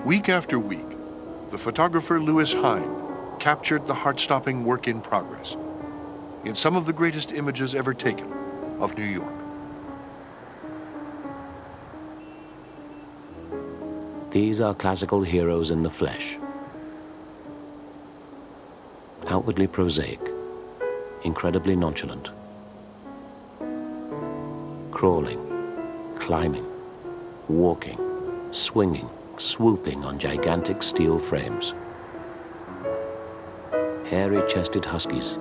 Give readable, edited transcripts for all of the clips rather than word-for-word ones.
Week after week, the photographer Louis Hine captured the heart-stopping work in progress in some of the greatest images ever taken of New York. These are classical heroes in the flesh. Outwardly prosaic, incredibly nonchalant. Crawling, climbing, walking, swinging, swooping on gigantic steel frames. Hairy-chested huskies,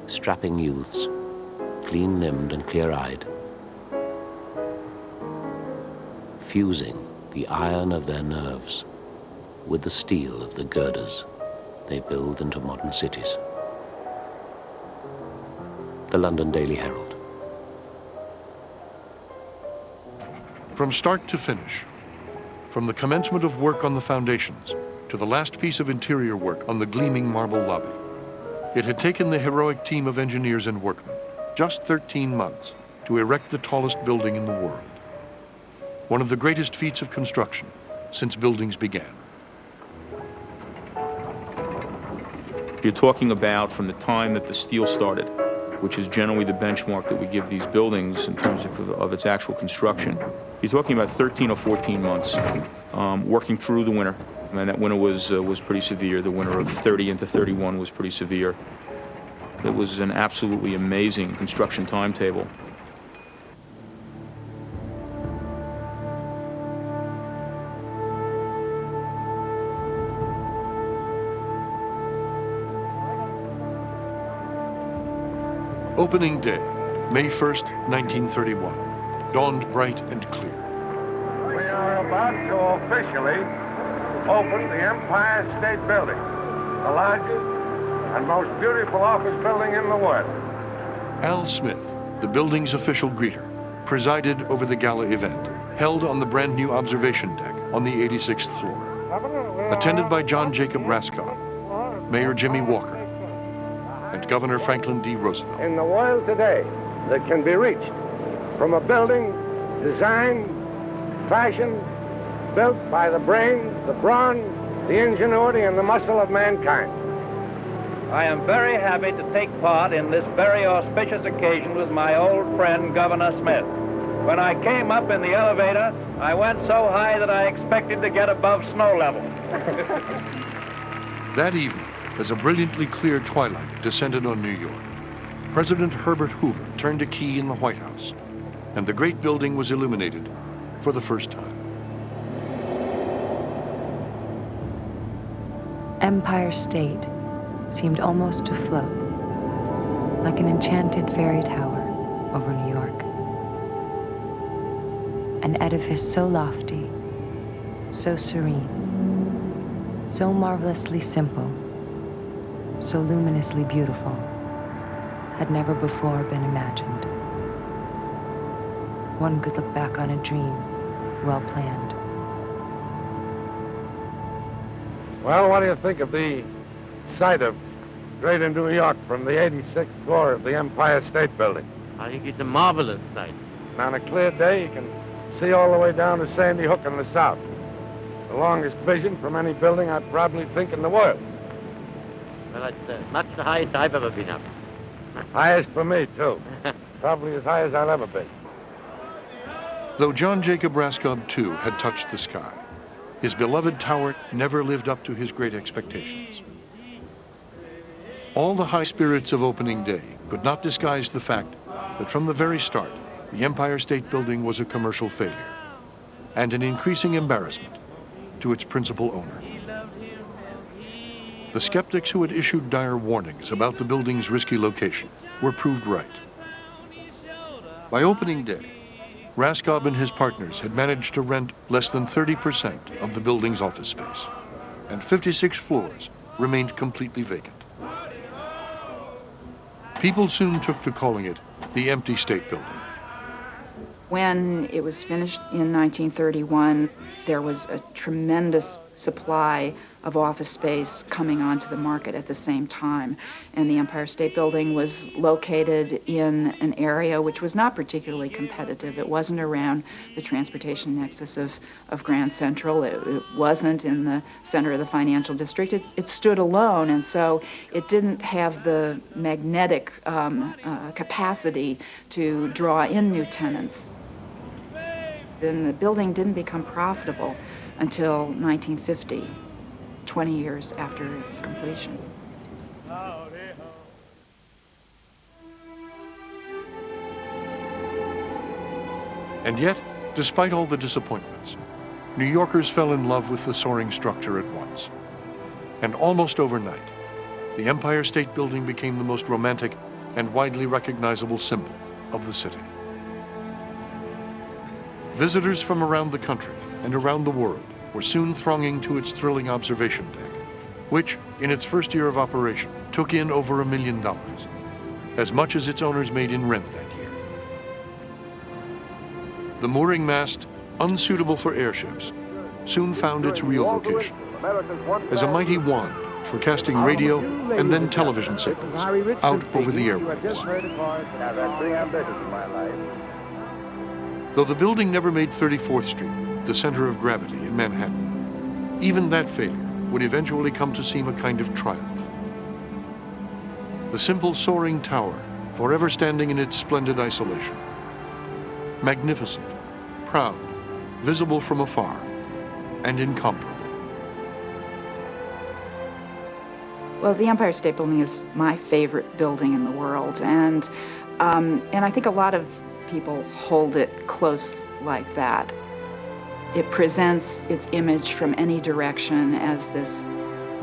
strapping youths, clean-limbed and clear-eyed. Fusing the iron of their nerves with the steel of the girders they build into modern cities. The London Daily Herald. From start to finish, from the commencement of work on the foundations to the last piece of interior work on the gleaming marble lobby, it had taken the heroic team of engineers and workmen just 13 months to erect the tallest building in the world. One of the greatest feats of construction since buildings began. You're talking about from the time that the steel started, which is generally the benchmark that we give these buildings in terms of its actual construction. You're talking about 13 or 14 months working through the winter. And that winter was pretty severe. The winter of 30 into 31 was pretty severe. It was an absolutely amazing construction timetable. Opening day, May 1st, 1931, dawned bright and clear. We are about to officially open the Empire State Building, the largest and most beautiful office building in the world. Al Smith, the building's official greeter, presided over the gala event, held on the brand new observation deck on the 86th floor, attended by John Jacob Raskob, Mayor Jimmy Walker, and Governor Franklin D. Roosevelt. In the world today that can be reached from a building designed, fashioned, built by the brain, the brawn, the ingenuity, and the muscle of mankind. I am very happy to take part in this very auspicious occasion with my old friend, Governor Smith. When I came up in the elevator, I went so high that I expected to get above snow level. That evening, as a brilliantly clear twilight descended on New York, President Herbert Hoover turned a key in the White House, and the great building was illuminated for the first time. Empire State seemed almost to float, like an enchanted fairy tower over New York. An edifice so lofty, so serene, so marvelously simple, so luminously beautiful, had never before been imagined. One could look back on a dream, well planned. Well, what do you think of the sight of Greater New York from the 86th floor of the Empire State Building? I think it's a marvelous sight. And on a clear day, you can see all the way down to Sandy Hook in the south. The longest vision from any building I'd probably think in the world. Well, it's much the highest I've ever been up. Highest for me, too. Probably as high as I'll ever be. Though John Jacob Raskob, too, had touched the sky, his beloved tower never lived up to his great expectations. All the high spirits of opening day could not disguise the fact that from the very start, the Empire State Building was a commercial failure and an increasing embarrassment to its principal owner. The skeptics who had issued dire warnings about the building's risky location were proved right. By opening day, Raskob and his partners had managed to rent less than 30% of the building's office space, and 56 floors remained completely vacant. People soon took to calling it the empty State Building. When it was finished in 1931, there was a tremendous supply of office space coming onto the market at the same time. And the Empire State Building was located in an area which was not particularly competitive. It wasn't around the transportation nexus of Grand Central. It wasn't in the center of the financial district. It stood alone, and so it didn't have the magnetic capacity to draw in new tenants. And the building didn't become profitable until 1950. 20 years after its completion. And yet, despite all the disappointments, New Yorkers fell in love with the soaring structure at once. And almost overnight, the Empire State Building became the most romantic and widely recognizable symbol of the city. Visitors from around the country and around the world were soon thronging to its thrilling observation deck, which, in its first year of operation, took in over $1 million, as much as its owners made in rent that year. The mooring mast, unsuitable for airships, soon found its real vocation as a mighty wand for casting radio and then television signals out over the airwaves. Though the building never made 34th Street the center of gravity in Manhattan, even that failure would eventually come to seem a kind of triumph. The simple soaring tower, forever standing in its splendid isolation. Magnificent, proud, visible from afar, and incomparable. Well, the Empire State Building is my favorite building in the world, and I think a lot of people hold it close like that. It presents its image from any direction as this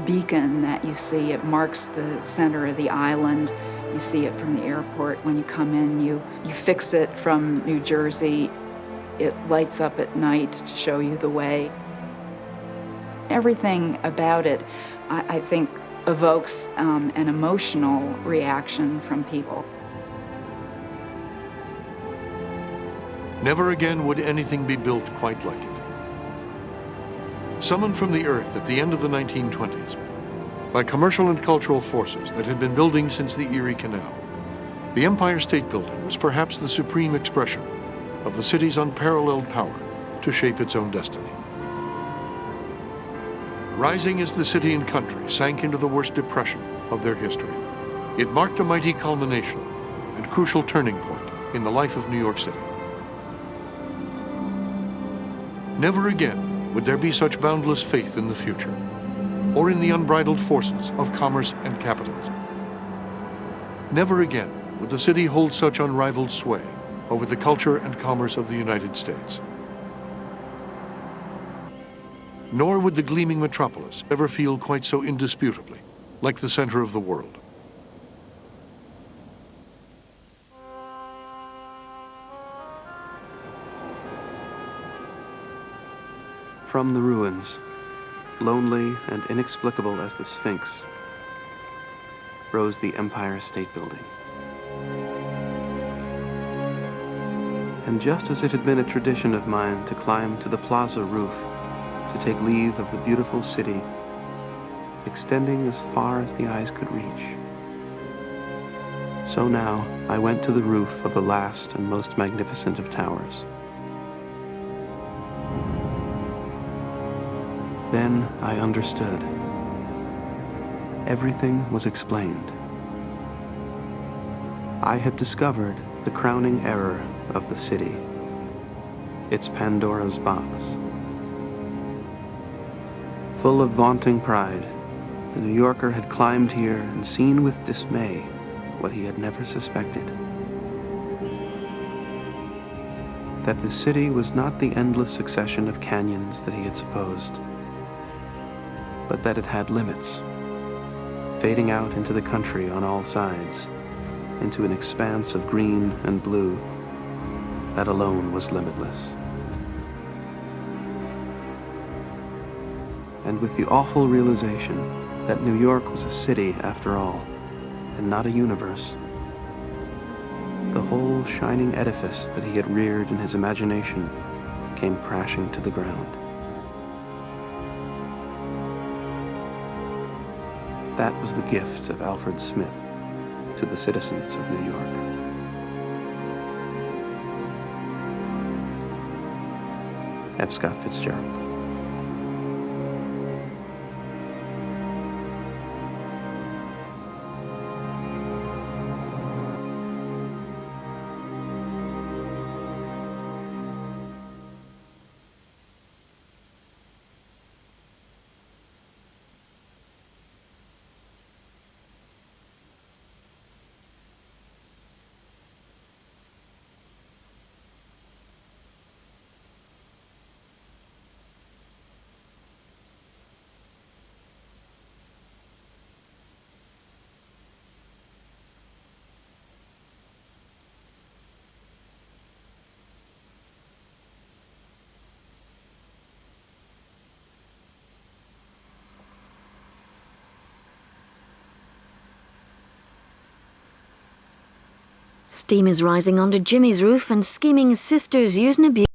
beacon that you see. It marks the center of the island. You see it from the airport when you come in. You fix it from New Jersey. It lights up at night to show you the way. Everything about it, I think, evokes an emotional reaction from people. Never again would anything be built quite like it. Summoned from the earth at the end of the 1920s by commercial and cultural forces that had been building since the Erie Canal, the Empire State Building was perhaps the supreme expression of the city's unparalleled power to shape its own destiny. Rising as the city and country sank into the worst depression of their history, it marked a mighty culmination and crucial turning point in the life of New York City. Never again would there be such boundless faith in the future, or in the unbridled forces of commerce and capitalism. Never again would the city hold such unrivaled sway over the culture and commerce of the United States. Nor would the gleaming metropolis ever feel quite so indisputably like the center of the world. From the ruins, lonely and inexplicable as the Sphinx, rose the Empire State Building. And just as it had been a tradition of mine to climb to the plaza roof to take leave of the beautiful city, extending as far as the eyes could reach, so now I went to the roof of the last and most magnificent of towers. Then I understood. Everything was explained. I had discovered the crowning error of the city, its Pandora's box. Full of vaunting pride, the New Yorker had climbed here and seen with dismay what he had never suspected. That the city was not the endless succession of canyons that he had supposed, but that it had limits, fading out into the country on all sides, into an expanse of green and blue that alone was limitless. And with the awful realization that New York was a city after all, and not a universe, the whole shining edifice that he had reared in his imagination came crashing to the ground. that was the gift of Alfred Smith to the citizens of New York. F. Scott Fitzgerald. Steam is rising onto Jimmy's roof and scheming sisters using abuse.